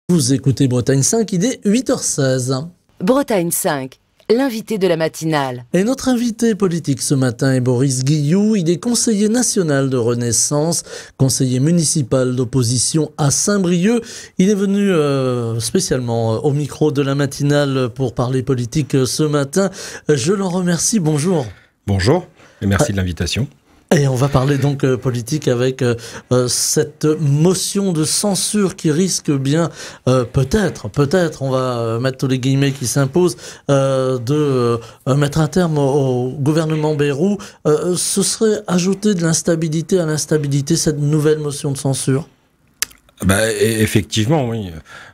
Vous écoutez Bretagne 5, il est 8h16. Bretagne 5, l'invité de la matinale. Et notre invité politique ce matin est Boris Guillou. Il est conseiller national de Renaissance, conseiller municipal d'opposition à Saint-Brieuc. Il est venu spécialement au micro de la matinale pour parler politique ce matin. Je l'en remercie. Bonjour. Bonjour et merci de l'invitation. Et on va parler donc politique avec cette motion de censure qui risque bien, peut-être, on va mettre tous les guillemets qui s'imposent, de mettre un terme au gouvernement Bayrou. Ce serait ajouter de l'instabilité à l'instabilité, cette nouvelle motion de censure? Effectivement, oui.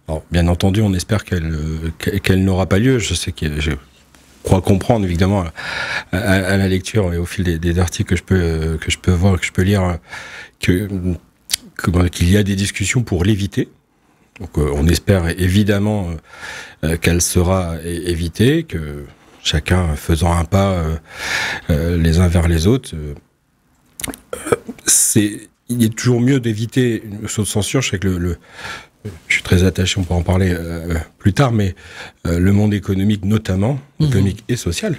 Alors, bien entendu, on espère qu'elle n'aura pas lieu. Je sais que je crois comprendre, évidemment, à la lecture et au fil des articles que je peux voir, que je peux lire, qu'il y a des discussions pour l'éviter. Donc, on espère évidemment qu'elle sera évitée, que chacun faisant un pas les uns vers les autres. Il est toujours mieux d'éviter une motion de censure. Je sais que je suis très attaché, on pourra en parler plus tard, mais le monde économique notamment, économique et social,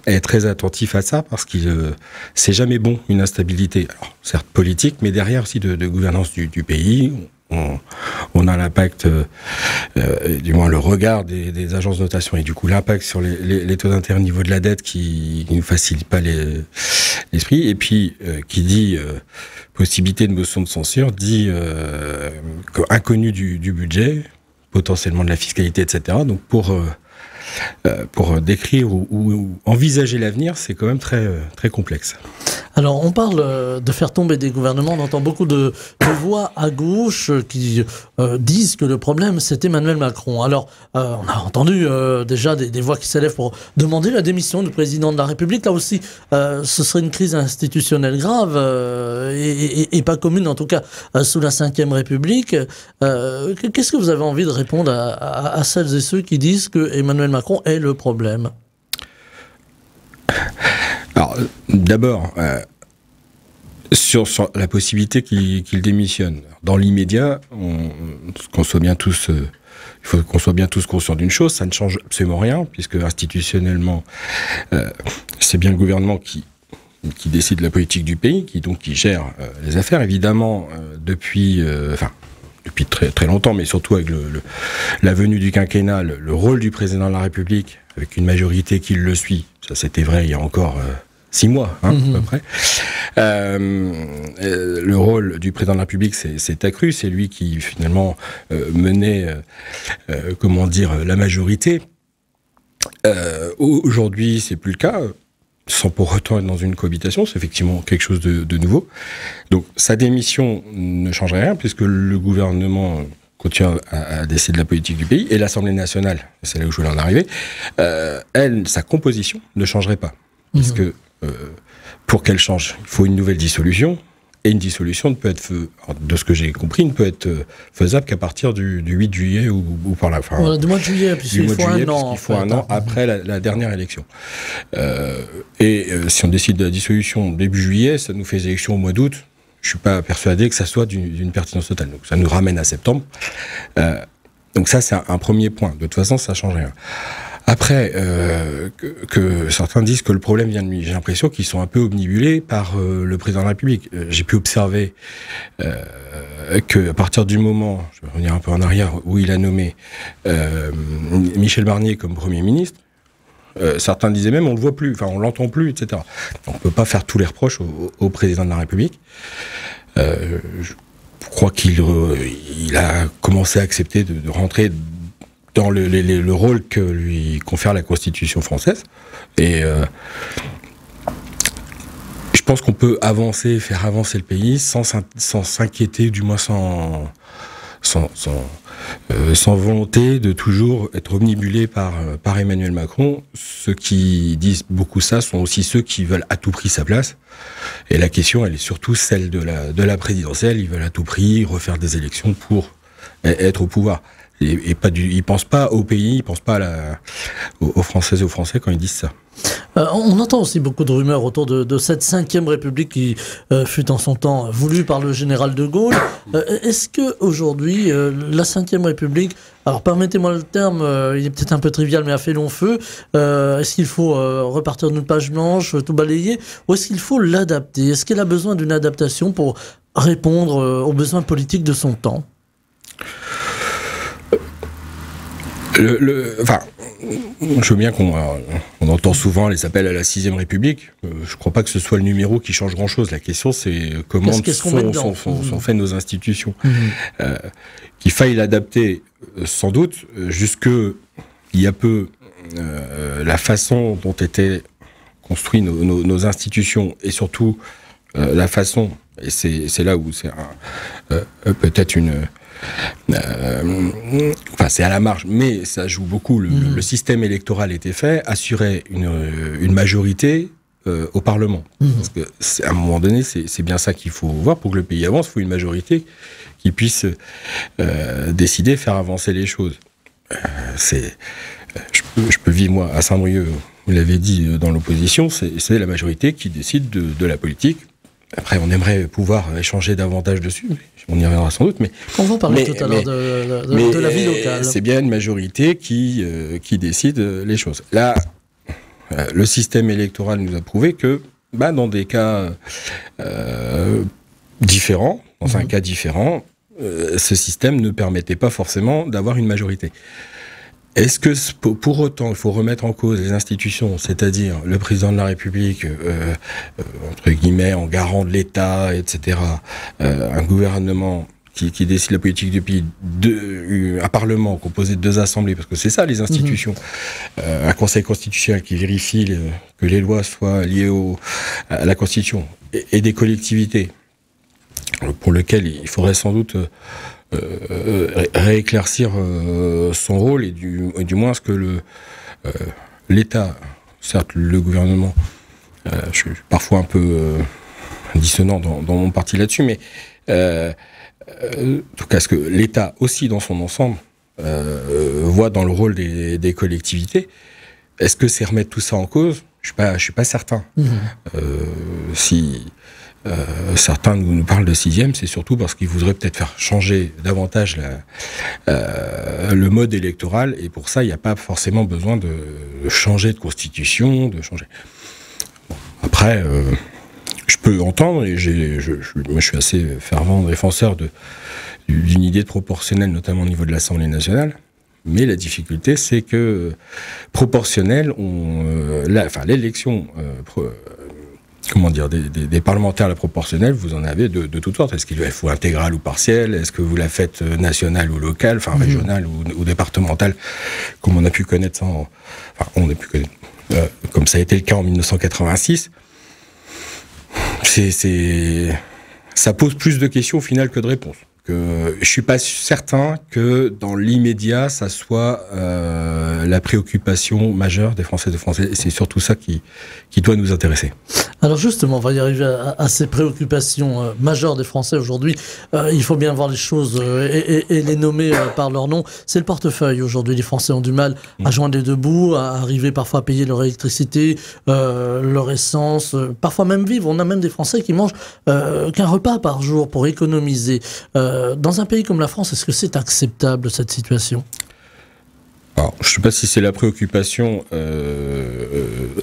est très attentif à ça parce que c'est jamais bon une instabilité, alors, certes politique, mais derrière aussi de gouvernance du pays. On a l'impact, du moins le regard des agences de notation et du coup l'impact sur les taux d'intérêt au niveau de la dette qui ne facilite pas l'esprit. Et puis, qui dit possibilité de motion de censure, dit inconnu du budget, potentiellement de la fiscalité, etc. Donc pour décrire ou envisager l'avenir, c'est quand même très complexe. Alors, on parle de faire tomber des gouvernements. On entend beaucoup de voix à gauche qui disent que le problème, c'est Emmanuel Macron. Alors, on a entendu déjà des voix qui s'élèvent pour demander la démission du président de la République. Là aussi, ce serait une crise institutionnelle grave et pas commune, en tout cas, sous la Ve République. Qu'est-ce que vous avez envie de répondre à celles et ceux qui disent que Emmanuel Macron est le problème ? Alors, d'abord, sur la possibilité qu'il démissionne. Dans l'immédiat, il faut qu'on soit bien tous conscients d'une chose, ça ne change absolument rien, puisque institutionnellement, c'est bien le gouvernement qui décide de la politique du pays, qui gère les affaires. Évidemment, depuis très, très longtemps, mais surtout avec la venue du quinquennat, le rôle du président de la République, avec une majorité qui le suit, ça c'était vrai il y a encore 6 mois, à peu près. Le rôle du président de la République s'est accru, c'est lui qui finalement menait, la majorité. Aujourd'hui, c'est plus le cas. Sans pour autant être dans une cohabitation, c'est effectivement quelque chose de nouveau. Donc sa démission ne changerait rien puisque le gouvernement continue à décider de la politique du pays et l'Assemblée nationale, c'est là où je voulais en arriver, sa composition ne changerait pas. Puisque pour qu'elle change, il faut une nouvelle dissolution. Et une dissolution ne peut être, de ce que j'ai compris, ne peut être faisable qu'à partir du 8 juillet ou par là. Enfin, du mois de juillet, puisqu'il faut un an après la dernière élection. Si on décide de la dissolution début juillet, ça nous fait des élections au mois d'août. Je suis pas persuadé que ça soit d'une pertinence totale. Donc ça nous ramène à septembre. Donc ça, c'est un premier point. De toute façon, ça change rien. Après, que certains disent que le problème vient de lui. J'ai l'impression qu'ils sont un peu obnubilés par le président de la République. J'ai pu observer qu'à partir du moment, je vais revenir un peu en arrière, où il a nommé Michel Barnier comme Premier ministre, certains disaient même on le voit plus, on l'entend plus, etc. On peut pas faire tous les reproches au président de la République. Je crois qu'il a commencé à accepter de rentrer dans le rôle que lui confère la Constitution française. Et je pense qu'on peut faire avancer le pays sans s'inquiéter, du moins sans volonté de toujours être omnibulé par Emmanuel Macron. Ceux qui disent beaucoup ça sont aussi ceux qui veulent à tout prix sa place. Et la question, elle est surtout celle de la présidentielle. Ils veulent à tout prix refaire des élections pour être au pouvoir. Et ils pensent pas au pays, ils pensent pas aux Françaises et aux Français quand ils disent ça. On entend aussi beaucoup de rumeurs autour de cette 5e République qui fut en son temps voulue par le général de Gaulle. Est-ce que aujourd'hui la 5e République, alors permettez-moi le terme, il est peut-être un peu trivial mais a fait long feu, est-ce qu'il faut repartir d'une page blanche, tout balayer, ou est-ce qu'il faut l'adapter? Est-ce qu'elle a besoin d'une adaptation pour répondre aux besoins politiques de son temps? Enfin, je veux bien qu'on entend souvent les appels à la 6e République. Je crois pas que ce soit le numéro qui change grand-chose. La question, c'est comment sont faites nos institutions. Qu'il faille l'adapter, sans doute, jusque il y a peu, la façon dont étaient construites nos institutions, et surtout la façon, et c'est là où c'est peut-être enfin, c'est à la marge, mais ça joue beaucoup. Le système électoral était fait, assurait une majorité au Parlement. Parce que, à un moment donné, c'est bien ça qu'il faut voir. Pour que le pays avance, il faut une majorité qui puisse décider, faire avancer les choses. Je peux vivre, moi, à Saint-Brieuc, vous l'avez dit, dans l'opposition, c'est la majorité qui décide de la politique. Après, on aimerait pouvoir échanger davantage dessus, on y reviendra sans doute. Mais on va parler tout à l'heure de la vie locale. C'est bien une majorité qui décide les choses. Là, le système électoral nous a prouvé que, dans des cas différents, dans un cas différent, ce système ne permettait pas forcément d'avoir une majorité. Est-ce que pour autant il faut remettre en cause les institutions, c'est-à-dire le président de la République, entre guillemets, en garant de l'État, etc., un gouvernement qui décide la politique du pays, un Parlement composé de 2 assemblées, parce que c'est ça les institutions, un Conseil constitutionnel qui vérifie que les lois soient liées à la Constitution, et des collectivités, pour lesquelles il faudrait sans doute rééclaircir son rôle, et du moins ce que l'État, certes le gouvernement, je suis parfois un peu dissonant dans mon parti là-dessus, mais en tout cas ce que l'État aussi dans son ensemble voit dans le rôle des collectivités. Est-ce que c'est remettre tout ça en cause? Je suis pas certain. Si certains nous parlent de 6e, c'est surtout parce qu'ils voudraient peut-être faire changer davantage le mode électoral, et pour ça, il n'y a pas forcément besoin de changer de constitution, de changer. Bon, après, je peux entendre, et moi je suis assez fervent défenseur d'une idée de proportionnelle, notamment au niveau de l'Assemblée nationale. Mais la difficulté, c'est que proportionnelle, l'élection, des parlementaires à la proportionnelle, vous en avez de toutes sortes. Est-ce qu'il faut intégral ou partiel? Est-ce que vous la faites nationale ou locale, enfin régionale ou départementale, comme on a pu connaître ça, comme ça a été le cas en 1986? Ça pose plus de questions au final que de réponses. Je suis pas certain que dans l'immédiat, ça soit la préoccupation majeure des Français et des Français. Et c'est surtout ça qui doit nous intéresser. Alors justement, on va y arriver à ces préoccupations majeures des Français aujourd'hui. Il faut bien voir les choses et les nommer par leur nom. C'est le portefeuille aujourd'hui. Les Français ont du mal à joindre les deux bouts, à arriver parfois à payer leur électricité, leur essence, parfois même vivre. On a même des Français qui mangent qu'un repas par jour pour économiser. Dans un pays comme la France, est-ce que c'est acceptable cette situation? Alors, je ne sais pas si c'est la préoccupation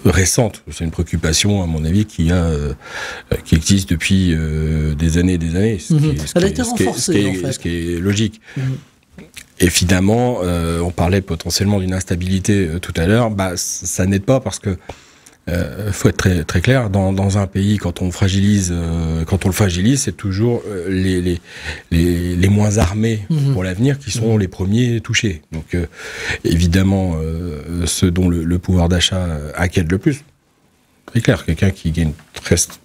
récente. C'est une préoccupation, à mon avis, qui existe depuis des années et des années. Elle a été renforcée, en fait. Ce qui est logique. Et finalement, on parlait potentiellement d'une instabilité tout à l'heure. Ça n'aide pas parce que faut être très, très clair, dans un pays, quand on le fragilise, c'est toujours les moins armés pour l'avenir qui sont les premiers touchés. Donc évidemment, ceux dont le pouvoir d'achat inquiète le plus. Très clair, quelqu'un qui gagne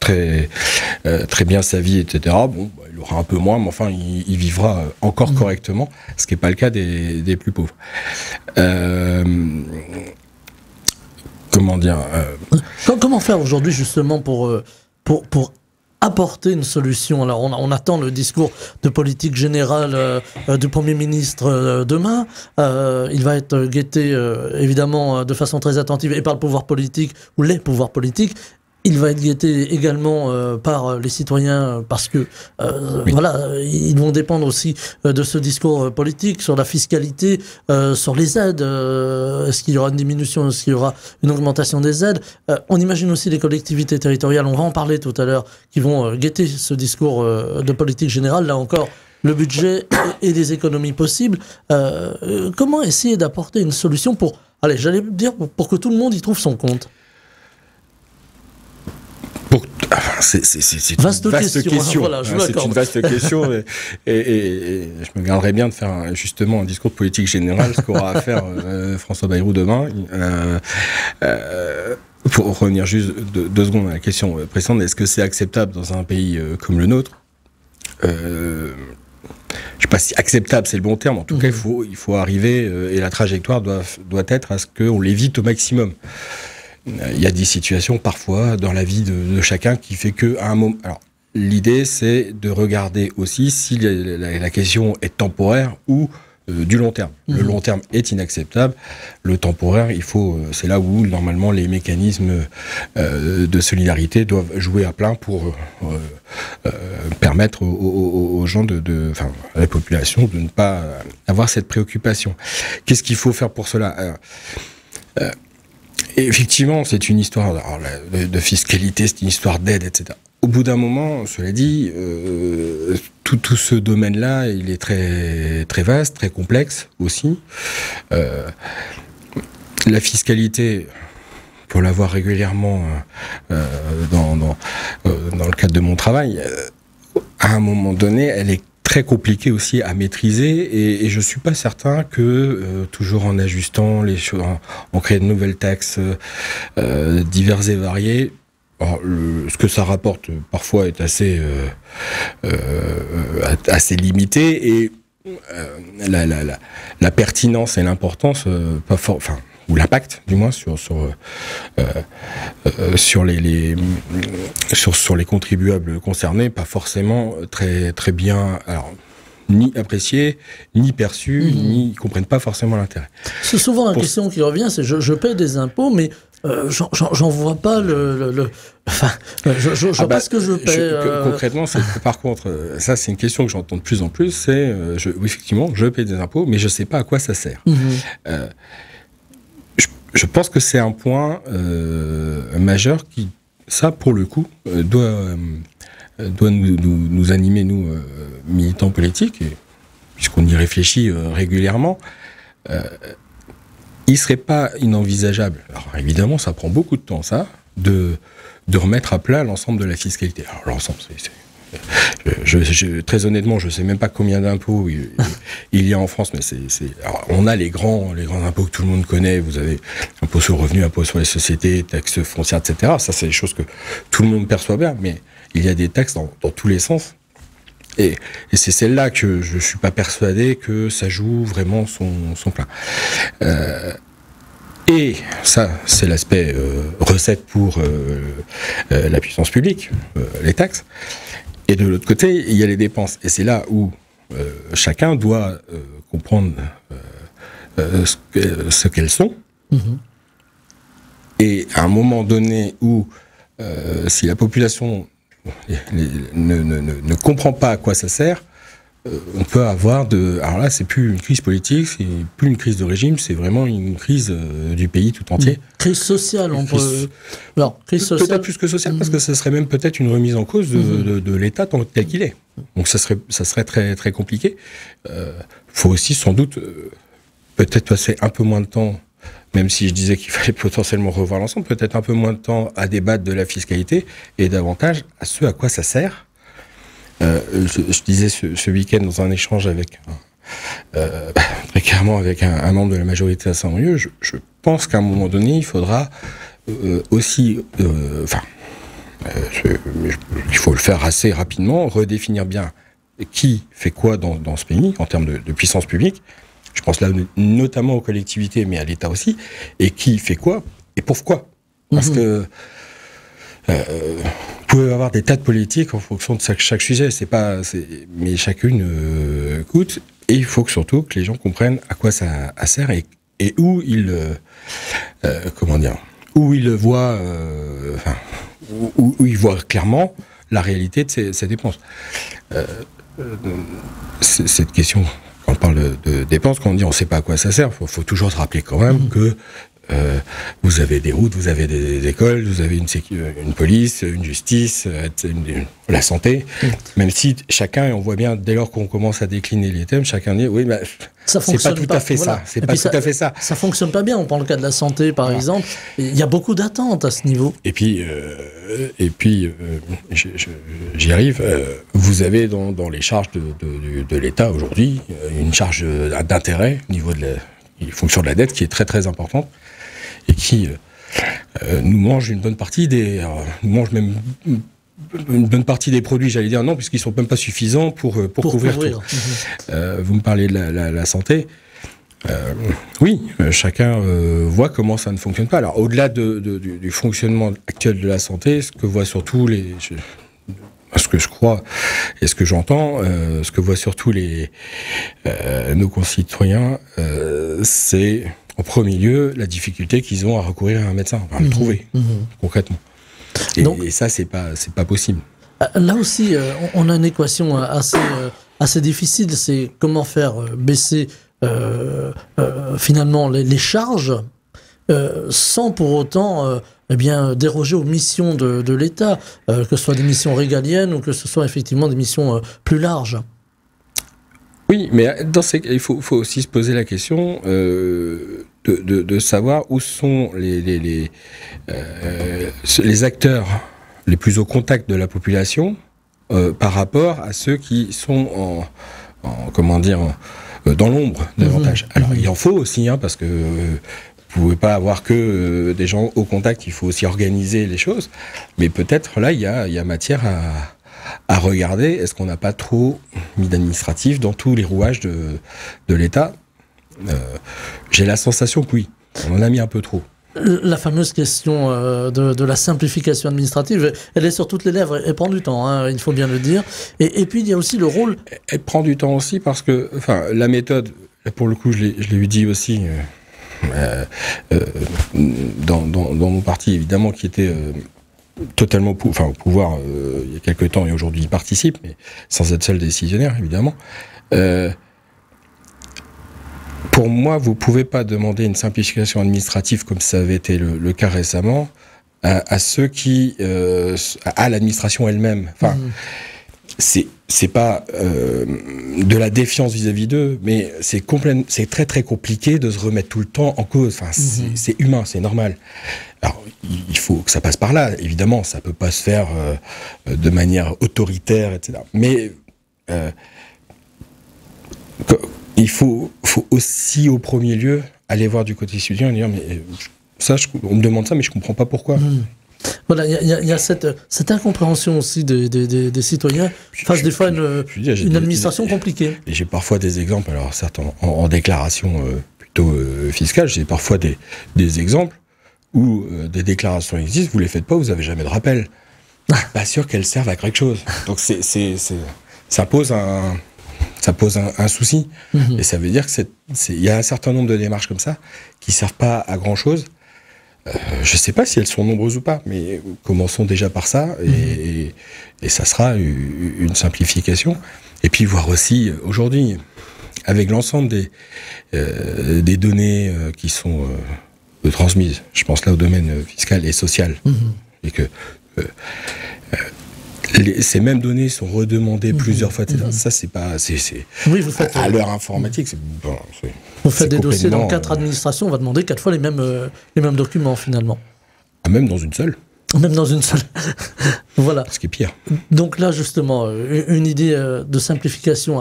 très bien sa vie, etc. Bon, il aura un peu moins, mais enfin, il vivra encore correctement, ce qui n'est pas le cas des plus pauvres. Comment dire Comment faire aujourd'hui justement pour apporter une solution. Alors on attend le discours de politique générale du Premier ministre demain. Il va être guetté évidemment de façon très attentive et par le pouvoir politique ou les pouvoirs politiques. Il va être guetté également par les citoyens parce que voilà, ils vont dépendre aussi de ce discours politique sur la fiscalité, sur les aides. Est-ce qu'il y aura une diminution, est-ce qu'il y aura une augmentation des aides? On imagine aussi les collectivités territoriales, on va en parler tout à l'heure, qui vont guetter ce discours de politique générale. Là encore, le budget et les économies possibles. Comment essayer d'apporter une solution pour, allez, j'allais dire, pour que tout le monde y trouve son compte? C'est une vaste question. Voilà, c'est une vaste question et je me garderai bien de faire justement un discours de politique générale, ce qu'aura à faire François Bayrou demain. Pour revenir juste deux secondes à la question précédente, est-ce que c'est acceptable dans un pays comme le nôtre? Je ne sais pas si acceptable c'est le bon terme, en tout cas il faut arriver et la trajectoire doit être à ce qu'on l'évite au maximum. Il y a des situations parfois dans la vie de chacun qui fait que à un moment. Alors l'idée c'est de regarder aussi si la question est temporaire ou du long terme. Le long terme est inacceptable. Le temporaire, c'est là où normalement les mécanismes de solidarité doivent jouer à plein pour permettre aux gens enfin à la population de ne pas avoir cette préoccupation. Qu'est-ce qu'il faut faire pour cela? Et effectivement, c'est une histoire de fiscalité, c'est une histoire d'aide, etc. Au bout d'un moment, cela dit, tout ce domaine-là, il est très, très vaste, très complexe aussi. La fiscalité, pour l'avoir régulièrement dans le cadre de mon travail, à un moment donné, elle est très compliqué aussi à maîtriser et je suis pas certain que toujours en ajustant les choses, en créant de nouvelles taxes diverses et variées, alors, ce que ça rapporte parfois est assez limité et la pertinence et l'importance pas fort, enfin ou l'impact du moins sur les contribuables concernés pas forcément très très bien ni apprécié ni perçu ni ils comprennent pas forcément l'intérêt. C'est souvent la question qui revient, c'est je paie des impôts mais j'en vois pas enfin, je vois pas ce que je paie. Concrètement, par contre, ça c'est une question que j'entends de plus en plus, c'est oui, effectivement, je paie des impôts, mais je sais pas à quoi ça sert. Je pense que c'est un point majeur qui, ça pour le coup, doit nous animer, nous, militants politiques, puisqu'on y réfléchit régulièrement. Il ne serait pas inenvisageable, alors évidemment ça prend beaucoup de temps ça, de remettre à plat l'ensemble de la fiscalité. Alors l'ensemble, très honnêtement, je ne sais même pas combien d'impôts il y a en France, mais alors, on a les grands impôts que tout le monde connaît, vous avez impôt sur le revenu, impôt sur les sociétés, taxes foncières, etc. Ça c'est des choses que tout le monde perçoit bien, mais il y a des taxes dans tous les sens. Et c'est celle-là que je suis pas persuadé que ça joue vraiment son plein. Et ça, c'est l'aspect recette pour la puissance publique, les taxes. Et de l'autre côté, il y a les dépenses. Et c'est là où chacun doit comprendre ce qu'elles sont. Et à un moment donné où, si la population ne comprend pas à quoi ça sert, on peut avoir alors là, c'est plus une crise politique, c'est plus une crise de régime, c'est vraiment une crise du pays tout entier. Crise sociale, on peut. Non, crise sociale. Peut-être plus que sociale, parce que ça serait même peut-être une remise en cause de l'État tel qu'il est. Donc ça serait très très compliqué. Faut aussi sans doute peut-être passer un peu moins de temps. Même si je disais qu'il fallait potentiellement revoir l'ensemble, peut-être un peu moins de temps à débattre de la fiscalité et davantage à ce à quoi ça sert. Je disais ce week-end dans un échange avec très clairement avec un membre de la majorité à Saint-Brieuc, je pense qu'à un moment donné, il faudra aussi, il faut le faire assez rapidement, redéfinir bien qui fait quoi dans ce pays en termes de puissance publique. Je pense là notamment aux collectivités, mais à l'État aussi, et qui fait quoi et pourquoi. Parce que Vous pouvez avoir des tas de politiques en fonction de chaque sujet, mais chacune coûte, et il faut surtout que les gens comprennent à quoi ça sert et où ils voient, où ils voient clairement la réalité de ces dépenses. Cette question, quand on parle de dépenses, quand on dit on ne sait pas à quoi ça sert, faut toujours se rappeler quand même que vous avez des routes, vous avez des écoles, vous avez une police, une justice, la santé. Même si chacun, et on voit bien dès lors qu'on commence à décliner les thèmes, chacun dit oui, c'est pas tout à fait ça. C'est pas tout à fait ça. Ça fonctionne pas bien. On prend le cas de la santé, par exemple. Il y a beaucoup d'attentes à ce niveau. Et puis, j'y arrive. Vous avez dans les charges de l'État aujourd'hui une charge d'intérêt au niveau de la fonction de la dette qui est très très importante et qui nous mange une bonne partie même une bonne partie des produits, j'allais dire non, puisqu'ils sont même pas suffisants pour couvrir tout. Vous me parlez de la santé. Oui, chacun voit comment ça ne fonctionne pas. Alors, au-delà du fonctionnement actuel de la santé, ce que voient surtout ce que je crois et ce que j'entends, ce que voient surtout nos concitoyens, c'est en premier lieu la difficulté qu'ils ont à recourir à un médecin, à le trouver concrètement. Et ça, c'est pas possible. Là aussi, on a une équation assez difficile. C'est comment faire baisser finalement les charges sans pour autant déroger aux missions de l'État, que ce soit des missions régaliennes ou que ce soit effectivement des missions plus larges. Oui, mais il faut aussi se poser la question de savoir où sont les acteurs les plus au contact de la population par rapport à ceux qui sont dans l'ombre davantage. Alors il en faut aussi, parce que vous pouvez pas avoir que des gens au contact, il faut aussi organiser les choses. Mais peut-être là, il y a matière à regarder, est-ce qu'on n'a pas trop mis d'administratif dans tous les rouages de l'État? J'ai la sensation que oui, on en a mis un peu trop. La fameuse question de la simplification administrative, elle est sur toutes les lèvres, elle prend du temps, il faut bien le dire. Et puis il y a aussi le rôle... Elle prend du temps aussi parce que la méthode, pour le coup je l'ai dit aussi dans mon parti évidemment qui était... totalement au pouvoir il y a quelques temps et aujourd'hui il participe, mais sans être seul décisionnaire évidemment. Pour moi, vous pouvez pas demander une simplification administrative comme ça avait été le cas récemment à ceux qui à l'administration elle-même. C'est pas de la défiance vis-à-vis d'eux, mais c'est très très compliqué de se remettre tout le temps en cause. C'est humain, c'est normal. Alors, il faut que ça passe par là, évidemment, ça peut pas se faire de manière autoritaire, etc. Mais il faut aussi, au premier lieu, aller voir du côté citoyen et dire, mais ça, on me demande ça, mais je comprends pas pourquoi. Voilà, il y a cette incompréhension aussi des citoyens face des fois une administration compliquée. Et j'ai parfois des exemples, alors certes en déclaration plutôt fiscale, j'ai parfois des exemples où des déclarations existent, vous les faites pas, vous avez jamais de rappel. Pas sûr qu'elles servent à quelque chose. Donc ça pose un souci. Et ça veut dire que il y a un certain nombre de démarches comme ça qui servent pas à grand chose. Je sais pas si elles sont nombreuses ou pas, mais commençons déjà par ça et ça sera une simplification. Et puis voir aussi aujourd'hui, avec l'ensemble des données qui sont transmises, je pense là au domaine fiscal et social, et que ces mêmes données sont redemandées plusieurs fois, etc. Ça, c'est pas... Oui, vous faites... À l'heure informatique, vous faites des dossiers dans 4 administrations, on va demander 4 fois les mêmes documents, finalement. Même dans une seule. Même dans une seule. Voilà. Ce qui est pire. Donc là, justement, une idée de simplification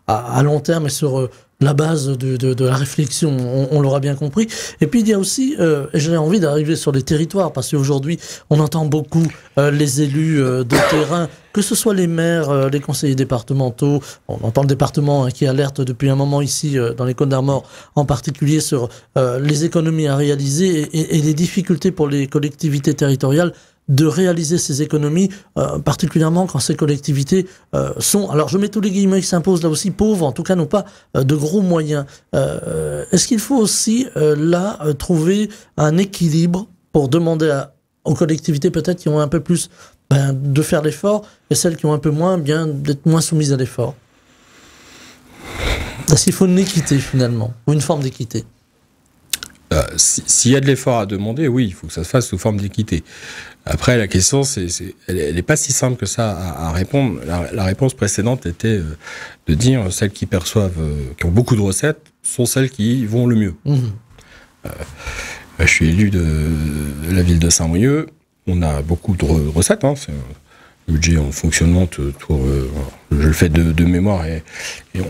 à long terme et sur la base de la réflexion, on l'aura bien compris. Et puis il y a aussi, j'ai envie d'arriver sur les territoires, parce qu'aujourd'hui, on entend beaucoup les élus de terrain, que ce soit les maires, les conseillers départementaux, on entend le département qui alerte depuis un moment ici, dans les Côtes-d'Armor, en particulier sur les économies à réaliser et les difficultés pour les collectivités territoriales de réaliser ces économies, particulièrement quand ces collectivités sont, alors je mets tous les guillemets qui s'imposent là aussi, pauvres, en tout cas n'ont pas de gros moyens. Est-ce qu'il faut aussi là trouver un équilibre pour demander aux collectivités peut-être qui ont un peu plus de faire l'effort et celles qui ont un peu moins, bien d'être moins soumises à l'effort? Est-ce qu'il faut une équité finalement, ou une forme d'équité? S'il y a de l'effort à demander, oui, il faut que ça se fasse sous forme d'équité. Après, la question, elle n'est pas si simple que ça à répondre. La réponse précédente était de dire celles qui perçoivent, qui ont beaucoup de recettes, sont celles qui vont le mieux. Je suis élu de la ville de Saint-Brieuc. On a beaucoup de recettes. C'est un budget en fonctionnement. Je le fais de mémoire et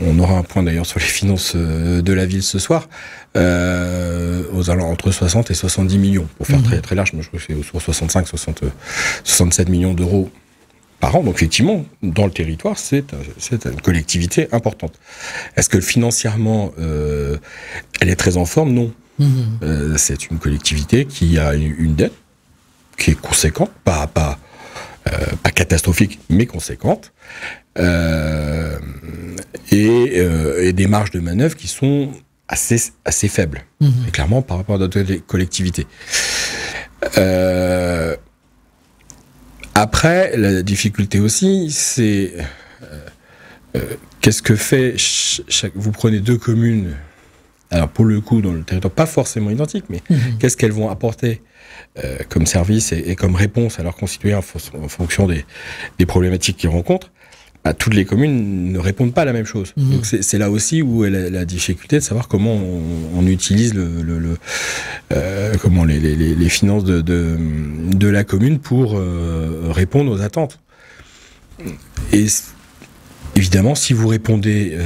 on aura un point d'ailleurs sur les finances de la ville ce soir. Aux alentours entre 60 et 70 millions, pour faire très, très large. Moi, je crois que c'est sur 65, 67 millions d'euros par an. Donc, effectivement, dans le territoire, c'est une collectivité importante. Est-ce que financièrement, elle est très en forme? Non. C'est une collectivité qui a une dette qui est conséquente, pas catastrophique, mais conséquente, et des marges de manœuvre qui sont assez faibles, et clairement par rapport à d'autres collectivités. Après, la difficulté aussi, c'est qu'est-ce que fait vous prenez deux communes, alors pour le coup dans le territoire pas forcément identique, mais qu'est-ce qu'elles vont apporter comme service et comme réponse à leurs concitoyens en fonction des problématiques qu'ils rencontrent. Toutes les communes ne répondent pas à la même chose. Donc c'est là aussi où est la difficulté de savoir comment on utilise comment les finances de la commune pour répondre aux attentes. Et évidemment, si vous répondez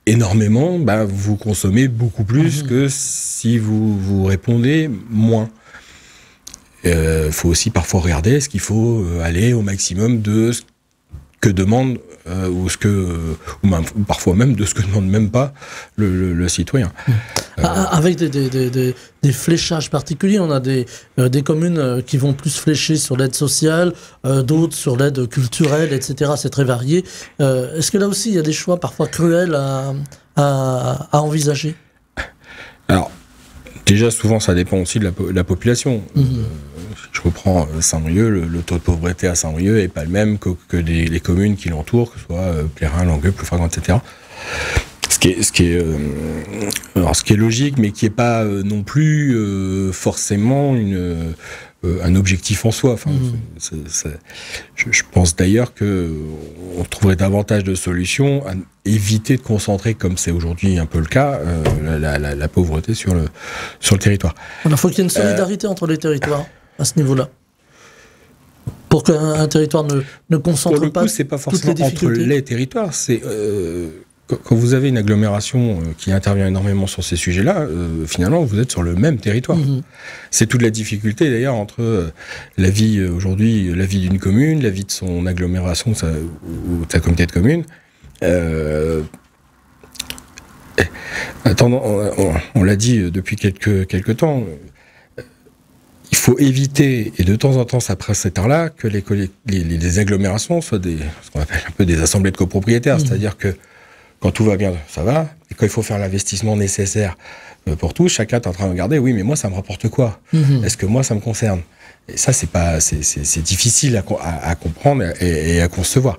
énormément, vous consommez beaucoup plus que si vous répondez moins. Faut aussi parfois regarder, est-ce qu'il faut aller au maximum de ce que demande ou parfois même de ce que ne demande même pas le citoyen. Avec des fléchages particuliers, on a des communes qui vont plus flécher sur l'aide sociale, d'autres sur l'aide culturelle, etc. C'est très varié. Est-ce que là aussi il y a des choix parfois cruels à envisager? Alors, déjà, souvent, ça dépend aussi de la population. Je reprends Saint-Brieuc, le taux de pauvreté à Saint-Brieuc n'est pas le même que les communes qui l'entourent, que ce soit Plérin, Langueux, Ploufragan, etc. Ce qui est logique, mais qui n'est pas non plus forcément un objectif en soi. Je pense d'ailleurs qu'on trouverait davantage de solutions à éviter de concentrer, comme c'est aujourd'hui un peu le cas, la pauvreté sur le territoire. Il faut qu'il y ait une solidarité entre les territoires à ce niveau-là. Pour qu'un territoire ne concentre pour le pas coup, c'est pas forcément toutes les difficultés. entre les territoires, c'est quand vous avez une agglomération qui intervient énormément sur ces sujets-là, finalement, vous êtes sur le même territoire. C'est toute la difficulté, d'ailleurs, entre la vie aujourd'hui, la vie d'une commune, la vie de son agglomération ou de sa communauté de communes. On l'a dit depuis quelques temps, il faut éviter, et de temps en temps ça presse cet art-là, que les agglomérations soient ce qu'on appelle un peu des assemblées de copropriétaires, c'est-à-dire que quand tout va bien, ça va. Et quand il faut faire l'investissement nécessaire pour tout, chacun est en train de regarder, oui, mais moi, ça me rapporte quoi? Est-ce que moi, ça me concerne? Et ça, c'est difficile à comprendre et à concevoir.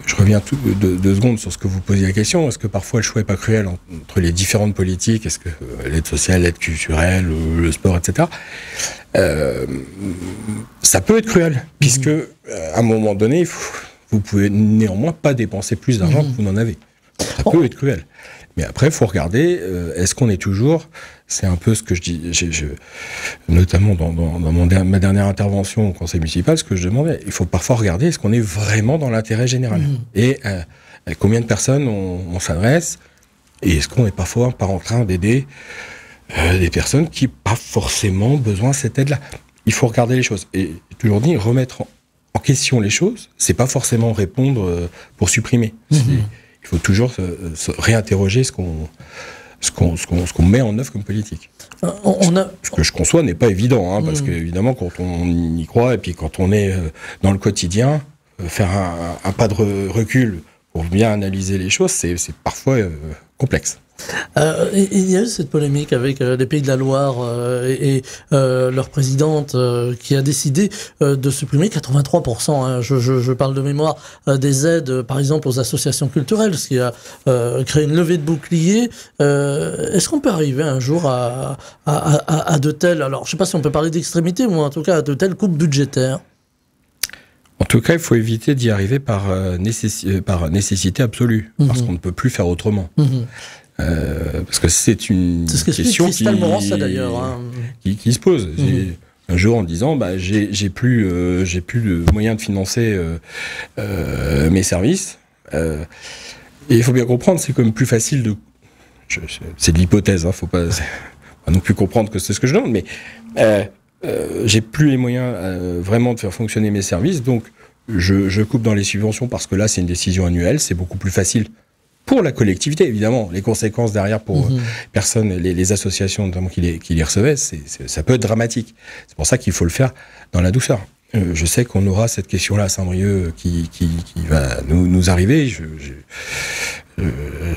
Je reviens deux secondes sur ce que vous posiez la question. Est-ce que parfois le choix n'est pas cruel entre les différentes politiques? Est-ce que l'aide sociale, l'aide culturelle, le sport, etc. Ça peut être cruel, puisque à un moment donné, vous pouvez néanmoins pas dépenser plus d'argent que vous n'en avez. Ça peut être cruel. Mais après, il faut regarder, est-ce qu'on est toujours... C'est un peu ce que je dis, notamment dans ma dernière intervention au conseil municipal, ce que je demandais. Il faut parfois regarder, est-ce qu'on est vraiment dans l'intérêt général? Et à combien de personnes on s'adresse? Et est-ce qu'on n'est parfois pas en train d'aider des personnes qui n'ont pas forcément besoin de cette aide-là? Il faut regarder les choses. Et toujours dit, remettre en question les choses, c'est pas forcément répondre pour supprimer. Il faut toujours se réinterroger ce qu'on met en œuvre comme politique. Ce que je conçois n'est pas évident, parce qu'évidemment, quand on y croit, et puis quand on est dans le quotidien, faire un pas de recul pour bien analyser les choses, c'est parfois complexe. Il y a eu cette polémique avec les Pays de la Loire et leur présidente qui a décidé de supprimer 83%, je parle de mémoire, des aides, par exemple, aux associations culturelles, ce qui a créé une levée de bouclier. Est-ce qu'on peut arriver un jour à de telles, alors je ne sais pas si on peut parler d'extrémité, mais en tout cas à de telles coupes budgétaires? En tout cas, il faut éviter d'y arriver par nécessité absolue, parce qu'on ne peut plus faire autrement. Parce que c'est une question qui se pose. Un jour en disant, j'ai plus de moyens de financer mes services. Et il faut bien comprendre, c'est quand même plus facile de... c'est de l'hypothèse, faut pas non plus comprendre que c'est ce que je demande, mais j'ai plus les moyens vraiment de faire fonctionner mes services, donc je coupe dans les subventions parce que là, c'est une décision annuelle, c'est beaucoup plus facile pour la collectivité, évidemment. Les conséquences derrière pour personnes, les associations notamment qui les recevaient, ça peut être dramatique. C'est pour ça qu'il faut le faire dans la douceur. Je sais qu'on aura cette question-là à Saint-Brieuc qui va nous arriver.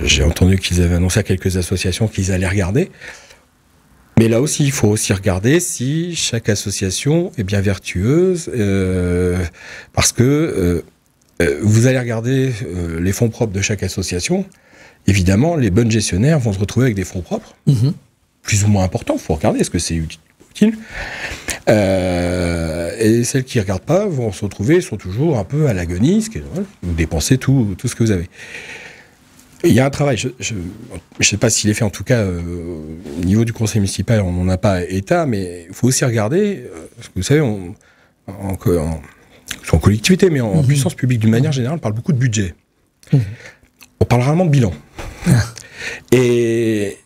J'ai entendu qu'ils avaient annoncé à quelques associations qu'ils allaient regarder. Mais là aussi, il faut aussi regarder si chaque association est bien vertueuse, parce que vous allez regarder les fonds propres de chaque association. Évidemment, les bonnes gestionnaires vont se retrouver avec des fonds propres, plus ou moins importants. Il faut regarder, est-ce que c'est utile. Et celles qui ne regardent pas vont se retrouver, sont toujours un peu à l'agonie, vous dépensez tout ce que vous avez. Il y a un travail, je ne sais pas s'il est fait, en tout cas, au niveau du conseil municipal, on n'en a pas état, mais il faut aussi regarder, parce que vous savez, en collectivité, mais en puissance publique, d'une manière générale, on parle beaucoup de budget. On parle rarement de bilan. Et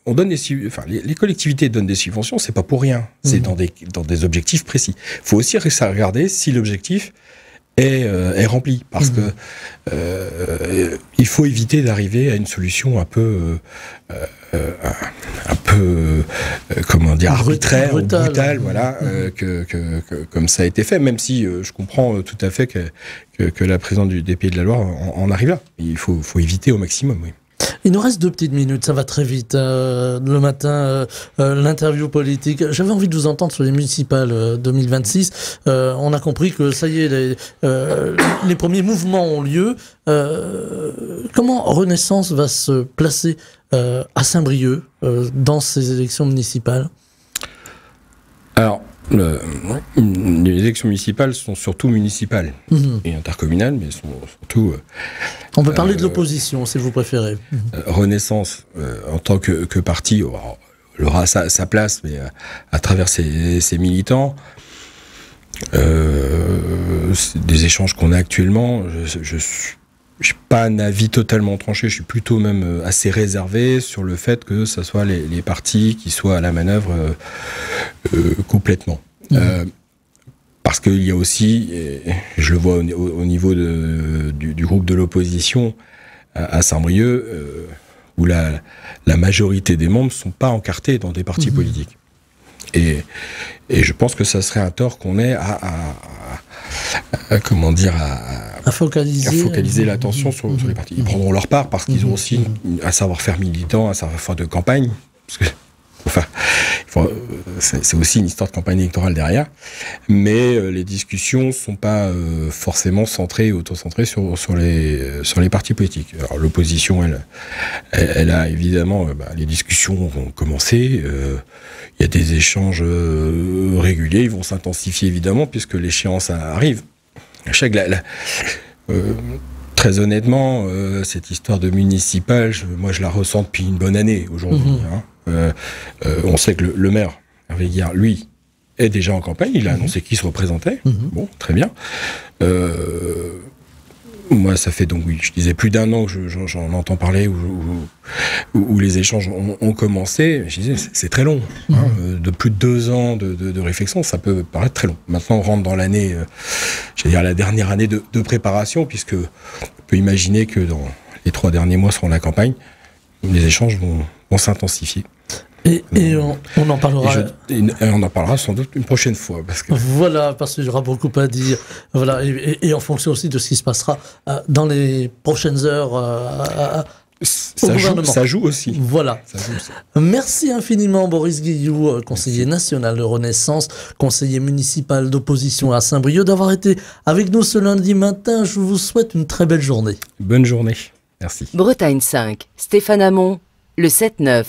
on donne les collectivités donnent des subventions, c'est pas pour rien. C'est dans des objectifs précis. Il faut aussi regarder si l'objectif est rempli, parce que il faut éviter d'arriver à une solution un peu comment dire, arbitraire, brutale, voilà, comme ça a été fait, même si je comprends tout à fait que la présidente des Pays de la Loire en arrive là. Il faut éviter au maximum, oui. Il nous reste 2 petites minutes, ça va très vite. Le matin, l'interview politique. J'avais envie de vous entendre sur les municipales 2026. On a compris que ça y est, les premiers mouvements ont lieu. Comment Renaissance va se placer à Saint-Brieuc dans ces élections municipales? Alors, les élections municipales sont surtout municipales et intercommunales, mais sont surtout... on peut parler de l'opposition, si vous préférez. Renaissance, en tant que parti, aura sa place, mais à travers ses militants. Des échanges qu'on a actuellement, je n'ai pas un avis totalement tranché, je suis plutôt même assez réservé sur le fait que ce soit les partis qui soient à la manœuvre complètement. Parce qu'il y a aussi, je le vois au niveau du groupe de l'opposition à Saint-Brieuc, où la majorité des membres ne sont pas encartés dans des partis politiques. Et je pense que ça serait un tort qu'on ait à focaliser l'attention sur les partis. Ils prendront leur part parce qu'ils ont aussi un savoir-faire militant, un savoir-faire de campagne. Parce que, c'est aussi une histoire de campagne électorale derrière. Mais les discussions ne sont pas forcément auto-centrées sur les partis politiques. Alors l'opposition, elle a évidemment... les discussions ont commencé. Il y a des échanges réguliers. Ils vont s'intensifier évidemment puisque l'échéance arrive. Très honnêtement, cette histoire de municipal, moi je la ressens depuis une bonne année aujourd'hui. On sait que le maire, Hervé Guillard, lui, est déjà en campagne. Il a annoncé qu'il se représentait. Bon, très bien. Moi, ça fait donc, je disais, plus d'1 an que j'en entends parler, où les échanges ont commencé. Je disais, c'est très long. De plus de 2 ans de réflexion, ça peut paraître très long. Maintenant, on rentre dans l'année, la dernière année de préparation, puisque on peut imaginer que dans les 3 derniers mois seront la campagne. les échanges vont s'intensifier. Et on en parlera. Et on en parlera sans doute une prochaine fois. Voilà, parce qu'il y aura beaucoup à dire. Voilà, et en fonction aussi de ce qui se passera dans les prochaines heures. Ça joue aussi. Voilà. Ça joue aussi. Merci infiniment Boris Guillou, conseiller national de Renaissance, conseiller municipal d'opposition à Saint-Brieuc, d'avoir été avec nous ce lundi matin. Je vous souhaite une très belle journée. Bonne journée. Merci. Bretagne 5, Stéphane Hamon, le 7-9.